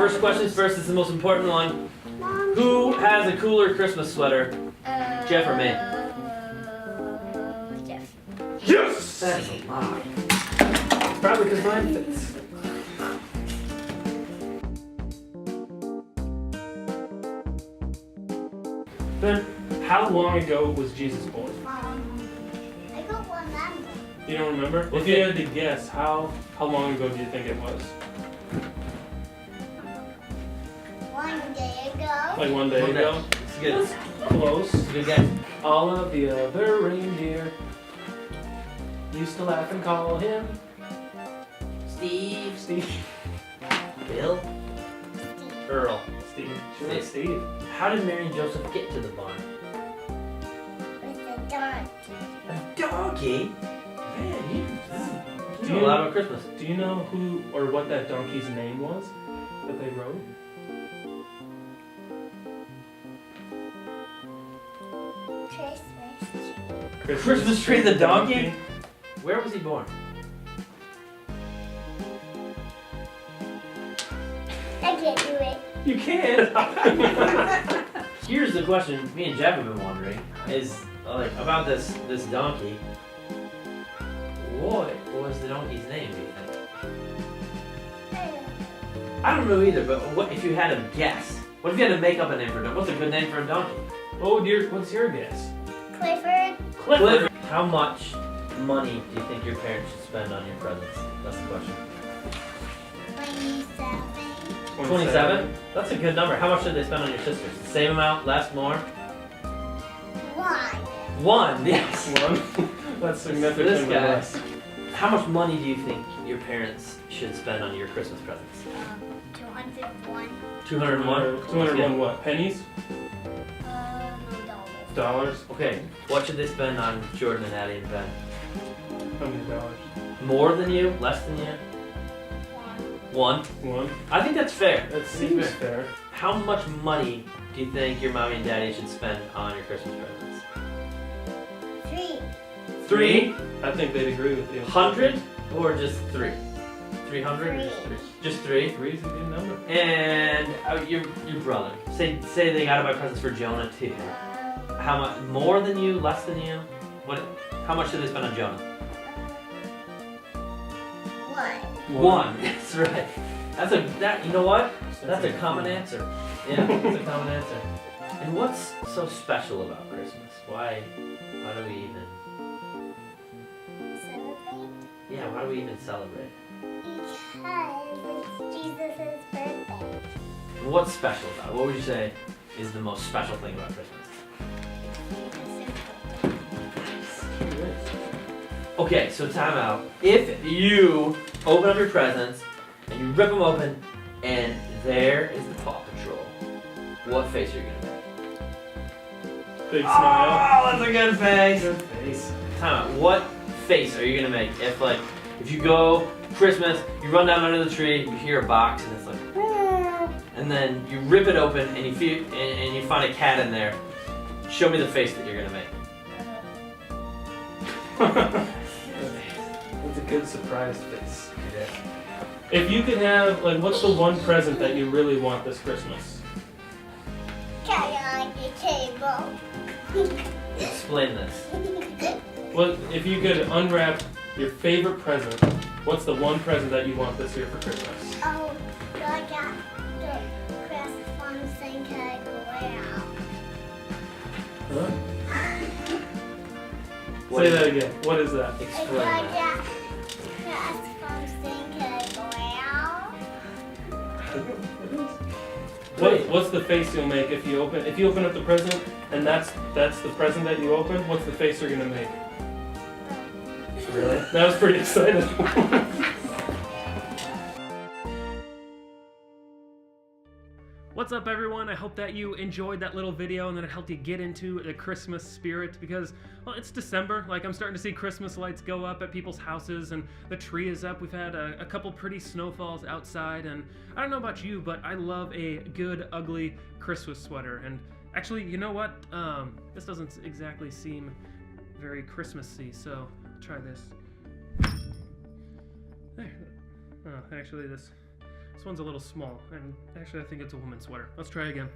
First questions first. It's the most important one. Who has a cooler Christmas sweater? Jeff or me? Jeff. Yes! That's a lie. Probably because mine fits. Ben, how long ago was Jesus born? I don't remember. You don't remember? If you had to guess, how long ago do you think it was? 1 day ago. Like 1 day ago? It's good. Close. Good guess. All of the other reindeer used to laugh and call him Steve. Steve. Bill. Earl. Steve. Sure, Steve. How did Mary and Joseph get to the barn? With the dark. A donkey? Man, you Do know a you- lot about Christmas. Do you know who or what that donkey's name was that they rode? Christmas. Christmas tree, the donkey? Where was he born? I can't do it. You can't. Here's the question me and Jeff have been wondering is like about this donkey. What was the donkey's name, do you think? I don't know either, but what if you had to guess? What if you had to make up a name for a donkey? What's a good name for a donkey? Oh dear, what's your guess? Clifford. Clifford. How much money do you think your parents should spend on your presents? That's the question. 27. 27? That's a good number. How much did they spend on your sisters? The same amount? Less? More? 1. 1, yes. One. That's significantly This guy. less. How much money do you think your parents should spend on your Christmas presents? 201. 201? 201 what? Pennies? $9. Dollars? Okay, what should they spend on Jordan and Addie and Ben? How many dollars? More than you? Less than you? 1? One. I think that's fair. That seems fair. How much money do you think your mommy and daddy should spend on your Christmas presents? 3. 3? I think they'd agree with you. 100? Or just 3? 300? Or just 3? Just 3? Three's a good number. And your brother. Say they got to buy presents for Jonah too. How much? More than you? Less than you? What? How much did they spend on Jonah? 1. 1. That's right. You know what? That's a common answer. Yeah, that's a common answer. And what's so special about Christmas? Why do we even? Celebrate? Yeah, why do we even celebrate? Because it's Jesus' birthday. What's special about it? What would you say is the most special thing about Christmas? Okay, so time out. If you open up your presents and you rip them open and there is the Paw Patrol, what face are you gonna make? Big smile. Oh, that's a good face. Good face. Time out. What face are you gonna make if you go Christmas, you run down under the tree, you hear a box and it's like, and then you rip it open and you find a cat in there. Show me the face that you're gonna make. That's a good surprise face. If you could have, what's the one present that you really want this Christmas? Karaoke table. Explain this. Well, if you could unwrap your favorite present, what's the one present that you want this year for Christmas? Oh, I got the Christmas thing to go out. Huh? What Say is that it? again. What is that? Explain that. What's the face you'll make if you open up the present and that's the present that you open? What's the face you're gonna make? Really? That was pretty exciting. What's up, everyone? I hope that you enjoyed that little video and that it helped you get into the Christmas spirit because, well, it's December. I'm starting to see Christmas lights go up at people's houses and the tree is up. We've had a couple pretty snowfalls outside, and I don't know about you, but I love a good, ugly Christmas sweater. And actually, you know what? This doesn't exactly seem very Christmassy, so I'll try this. There. Oh, actually, this This one's a little small, and actually I think it's a woman's sweater. Let's try again.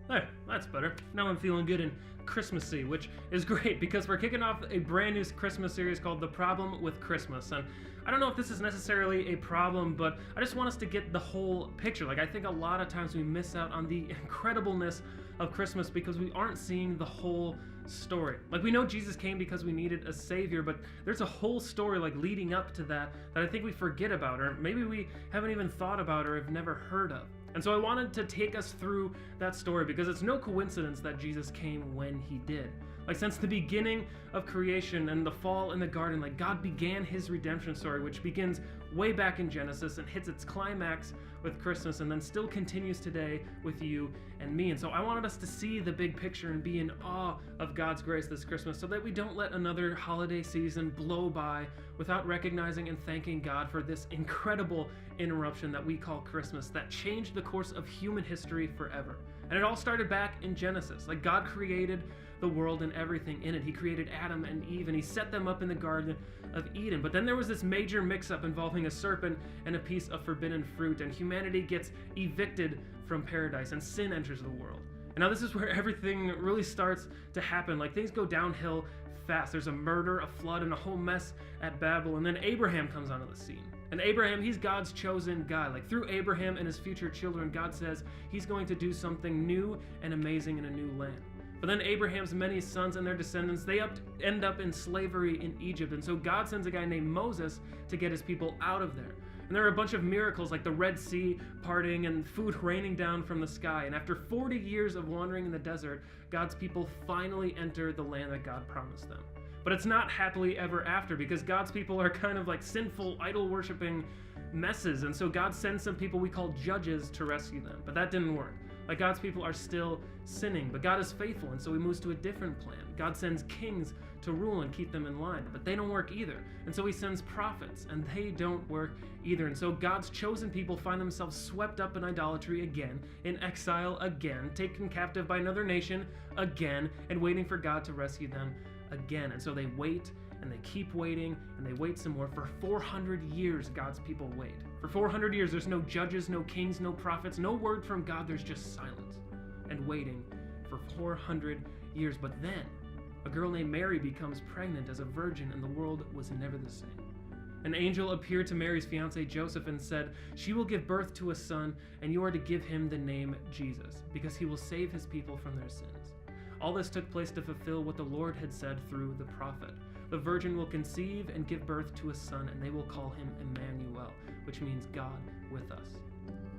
There, that's better. Now I'm feeling good and Christmassy, which is great because we're kicking off a brand new Christmas series called The Problem with Christmas. And I don't know if this is necessarily a problem, but I just want us to get the whole picture. Like, I think a lot of times we miss out on the incredibleness of Christmas because we aren't seeing the whole story. Like, we know Jesus came because we needed a savior, but there's a whole story like leading up to that I think we forget about, or maybe we haven't even thought about or have never heard of. And so I wanted to take us through that story because it's no coincidence that Jesus came when he did. Like, since the beginning of creation and the fall in the garden, like, God began his redemption story, which begins way back in Genesis and hits its climax with Christmas and then still continues today with you and me. And so I wanted us to see the big picture and be in awe of God's grace this Christmas so that we don't let another holiday season blow by without recognizing and thanking God for this incredible interruption that we call Christmas that changed the course of human history forever. And it all started back in Genesis. Like, God created the world and everything in it. He created Adam and Eve and he set them up in the Garden of Eden. But then there was this major mix-up involving a serpent and a piece of forbidden fruit, and humanity gets evicted from paradise and sin enters the world. And now this is where everything really starts to happen. Like, things go downhill fast. There's a murder, a flood, and a whole mess at Babel. And then Abraham comes onto the scene. And Abraham, he's God's chosen guy. Like, through Abraham and his future children, God says he's going to do something new and amazing in a new land. But then Abraham's many sons and their descendants, they end up in slavery in Egypt. And so God sends a guy named Moses to get his people out of there. And there are a bunch of miracles like the Red Sea parting and food raining down from the sky. And after 40 years of wandering in the desert, God's people finally enter the land that God promised them. But it's not happily ever after because God's people are kind of like sinful, idol-worshiping messes. And so God sends some people we call judges to rescue them. But that didn't work. Like, God's people are still sinning, but God is faithful, and so he moves to a different plan. God sends kings to rule and keep them in line, but they don't work either. And so he sends prophets, and they don't work either. And so God's chosen people find themselves swept up in idolatry again, in exile again, taken captive by another nation again, and waiting for God to rescue them again. And so they wait, and they keep waiting, and they wait some more. For 400 years, God's people wait. For 400 years, there's no judges, no kings, no prophets, no word from God. There's just silence and waiting for 400 years. But then, a girl named Mary becomes pregnant as a virgin, and the world was never the same. An angel appeared to Mary's fiance Joseph and said, "She will give birth to a son, and you are to give him the name Jesus, because he will save his people from their sins." All this took place to fulfill what the Lord had said through the prophet. The virgin will conceive and give birth to a son, and they will call him Emmanuel, which means God with us.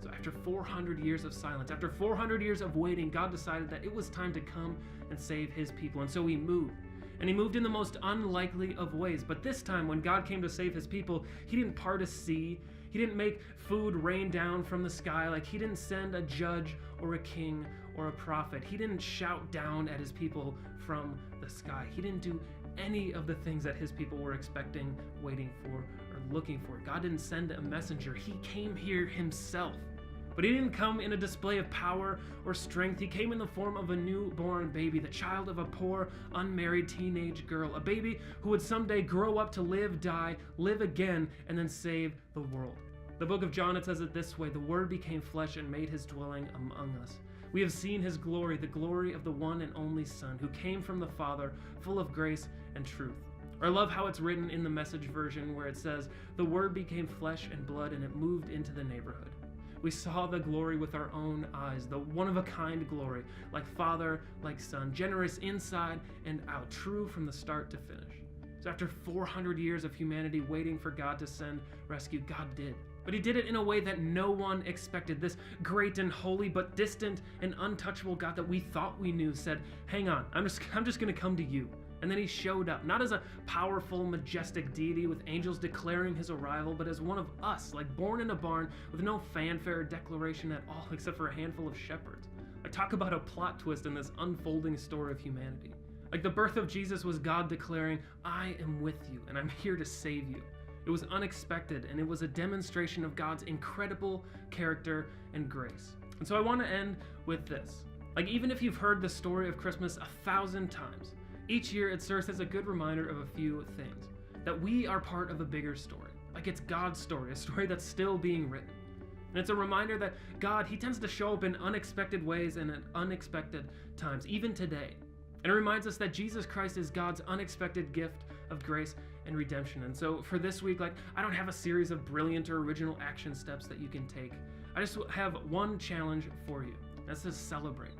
So after 400 years of silence, after 400 years of waiting, God decided that it was time to come and save his people. And so he moved. And he moved in the most unlikely of ways. But this time, when God came to save his people, he didn't part a sea. He didn't make food rain down from the sky. Like, he didn't send a judge or a king or a prophet. He didn't shout down at his people from the sky. He didn't do any of the things that his people were expecting, waiting for, or looking for. God didn't send a messenger. He came here himself. But he didn't come in a display of power or strength. He came in the form of a newborn baby, the child of a poor, unmarried teenage girl, a baby who would someday grow up to live, die, live again, and then save the world. The book of John, it says it this way: "The Word became flesh and made his dwelling among us. We have seen his glory, the glory of the one and only Son, who came from the Father, full of grace and truth." Or I love how it's written in the Message version where it says, "The Word became flesh and blood, and it moved into the neighborhood. We saw the glory with our own eyes, the one-of-a-kind glory, like Father, like Son, generous inside and out, true from the start to finish." So after 400 years of humanity waiting for God to send rescue, God did. But he did it in a way that no one expected. This great and holy but distant and untouchable God that we thought we knew said, "Hang on, I'm just going to come to you." And then he showed up, not as a powerful, majestic deity with angels declaring his arrival, but as one of us, like born in a barn with no fanfare or declaration at all, except for a handful of shepherds. I talk about a plot twist in this unfolding story of humanity. Like, the birth of Jesus was God declaring, "I am with you, and I'm here to save you." It was unexpected, and it was a demonstration of God's incredible character and grace. And so I want to end with this. Like, even if you've heard the story of Christmas 1,000 times, each year it serves as a good reminder of a few things. That we are part of a bigger story. like it's God's story, a story that's still being written. And it's a reminder that God, he tends to show up in unexpected ways and at unexpected times, even today. And it reminds us that Jesus Christ is God's unexpected gift of grace and redemption. And so for this week, I don't have a series of brilliant or original action steps that you can take. I just have one challenge for you. That's to celebrate.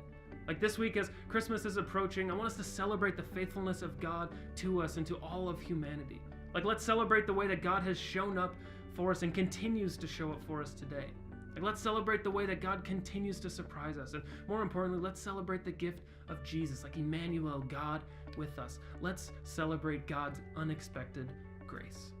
This week, as Christmas is approaching, I want us to celebrate the faithfulness of God to us and to all of humanity. Let's celebrate the way that God has shown up for us and continues to show up for us today. Let's celebrate the way that God continues to surprise us. And more importantly, let's celebrate the gift of Jesus, Emmanuel, God with us. Let's celebrate God's unexpected grace.